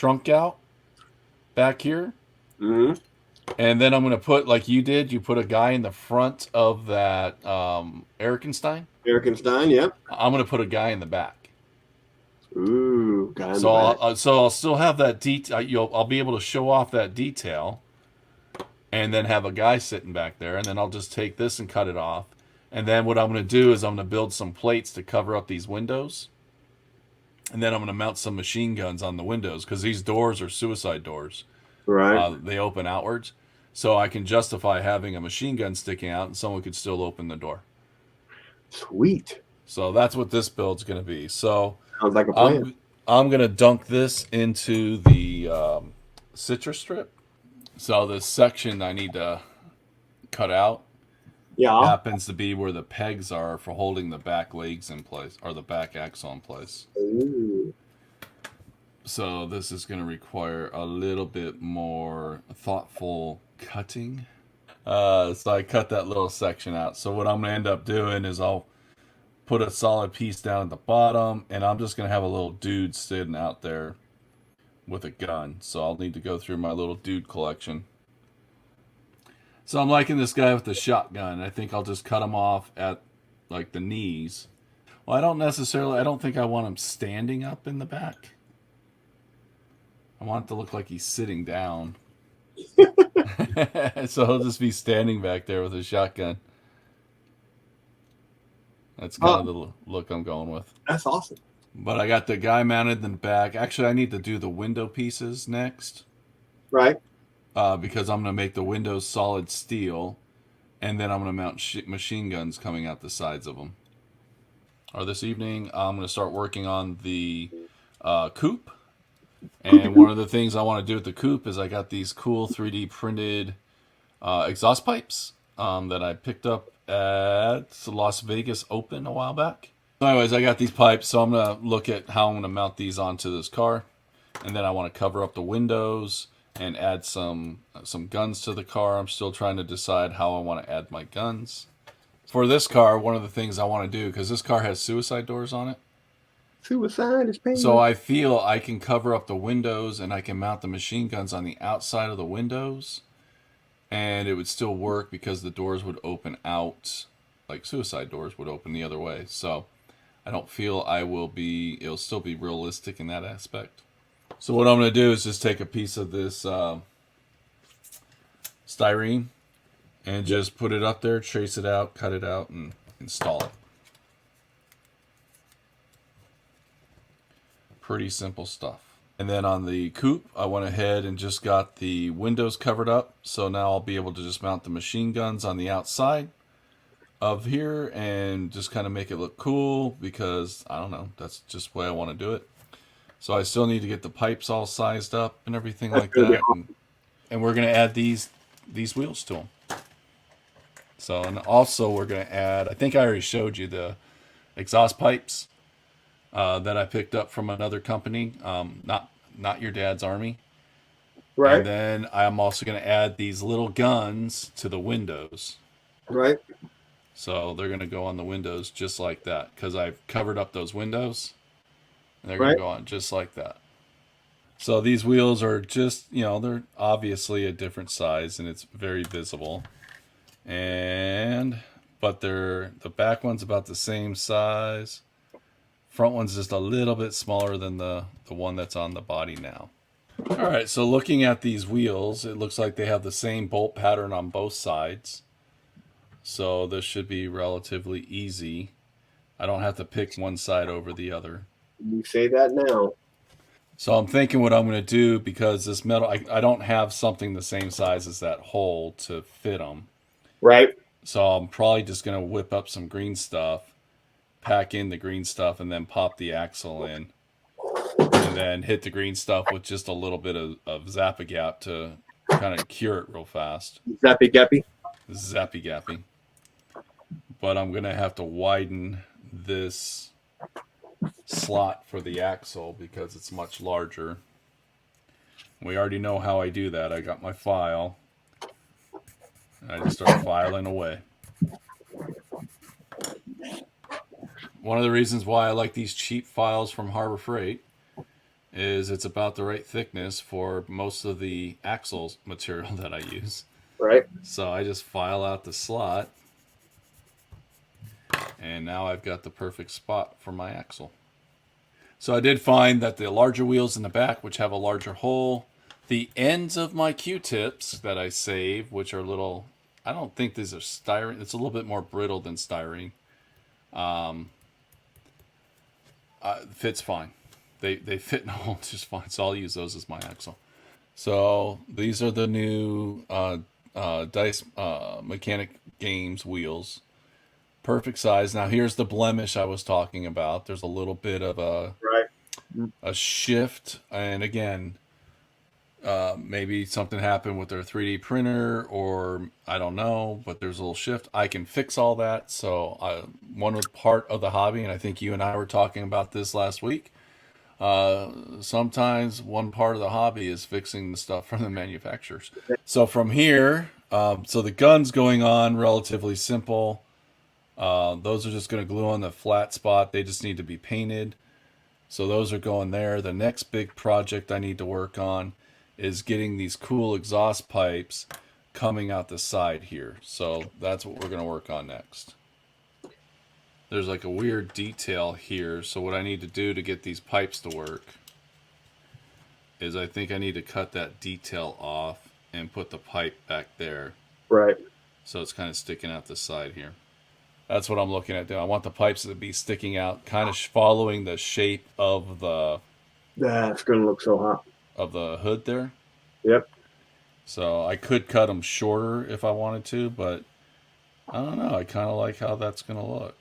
trunk out back here. Mm-hmm. And then I'm going to put, like you did, you put a guy in the front of that Erikenstein. Erikenstein, yep. I'm going to put a guy in the back. Ooh, guy in the So back. I'll still have that detail. I'll be able to show off that detail, and then have a guy sitting back there, and then I'll just take this and cut it off. And then what I'm going to do is I'm going to build some plates to cover up these windows, and then I'm going to mount some machine guns on the windows because these doors are suicide doors. Right. They open outwards, so I can justify having a machine gun sticking out, and someone could still open the door. Sweet. So that's what this build's going to be. So Sounds like a plan. I'm going to dunk this into the citrus strip. So this section I need to cut out Yeah. happens to be where the pegs are for holding the back legs in place or the back axle in place. Ooh. So this is going to require a little bit more thoughtful cutting. So I cut that little section out. So what I'm going to end up doing is I'll put a solid piece down at the bottom, and I'm just going to have a little dude sitting out there with a gun. So I'll need to go through my little dude collection. So I'm liking this guy with the shotgun. I think I'll just cut him off at like the knees. Well, I don't think I want him standing up in the back. I want it to look like he's sitting down. So he'll just be standing back there with a shotgun. That's kind Oh, of the look I'm going with. that's awesome. But I got the guy mounted in the back. Actually, I need to do the window pieces next Right. because I'm going to make the windows solid steel, and then I'm going to mount machine guns coming out the sides of them. Or this evening, I'm going to start working on the coupe. And one of the things I want to do with the coupe is I got these cool 3D printed exhaust pipes that I picked up at the Las Vegas Open a while back. So anyways, I got these pipes, so I'm going to look at how I'm going to mount these onto this car. And then I want to cover up the windows and add some guns to the car. I'm still trying to decide how I want to add my guns. For this car, one of the things I want to do, because this car has suicide doors on it, Suicide is so painless. I feel I can cover up the windows and I can mount the machine guns on the outside of the windows, and it would still work because the doors would open out, like suicide doors would open the other way. So I don't feel it'll still be realistic in that aspect. So what I'm going to do is just take a piece of this styrene and just put it up there, trace it out, cut it out, and install it. Pretty simple stuff. And then on the coupe, I went ahead and just got the windows covered up. So now I'll be able to just mount the machine guns on the outside of here and just kind of make it look cool because, I don't know, that's just the way I want to do it. So I still need to get the pipes all sized up and everything That's like gonna be that. awesome. And we're going to add these wheels to them. So, and also we're going to add, I think I already showed you the exhaust pipes that I picked up from another company, not your dad's army. And Right. then I'm also going to add these little guns to the windows. Right. So they're going to go on the windows just like that because I've covered up those windows. And they're going to Right. go on just like that. So these wheels are just, they're obviously a different size and it's very visible. But the back one's about the same size. Front one's just a little bit smaller than the one that's on the body now. All right, so looking at these wheels, it looks like they have the same bolt pattern on both sides. So this should be relatively easy. I don't have to pick one side over the other. You say that now. So I'm thinking what I'm going to do because this metal, I don't have something the same size as that hole to fit them. Right. So I'm probably just going to whip up some green stuff, pack in the green stuff, and then pop the axle in. And then hit the green stuff with just a little bit of Zappa Gap to kind of cure it real fast. Zappy gappy. Zappy Gappy. But I'm going to have to widen this slot for the axle because it's much larger. We already know how I do that. I got my file. And I just start filing away. One of the reasons why I like these cheap files from Harbor Freight is it's about the right thickness for most of the axle material that I use. Right. So I just file out the slot, and now I've got the perfect spot for my axle. So I did find that the larger wheels in the back, which have a larger hole, the ends of my Q-tips that I save, which are little, I don't think these are styrene. It's a little bit more brittle than styrene. Fits fine. They fit in a hole just fine. So I'll use those as my axle. So these are the new Dice Mechanic Games wheels. Perfect size. Now here's the blemish I was talking about. There's a little bit of a shift, and again, maybe something happened with their 3D printer, or I don't know, but there's a little shift. I can fix all that. So one part of the hobby, and I think you and I were talking about this last week. Sometimes one part of the hobby is fixing the stuff from the manufacturers. So from here, so the gun's going on relatively simple. Those are just going to glue on the flat spot. They just need to be painted. So those are going there. The next big project I need to work on is getting these cool exhaust pipes coming out the side here. So that's what we're going to work on next. There's like a weird detail here. So what I need to do to get these pipes to work is I think I need to cut that detail off and put the pipe back there. Right. So it's kind of sticking out the side here. That's what I'm looking at doing. I want the pipes to be sticking out, kind of following the shape of the That's going to look so hot. of the hood there. Yep. So I could cut them shorter if I wanted to, but I don't know. I kind of like how that's going to look.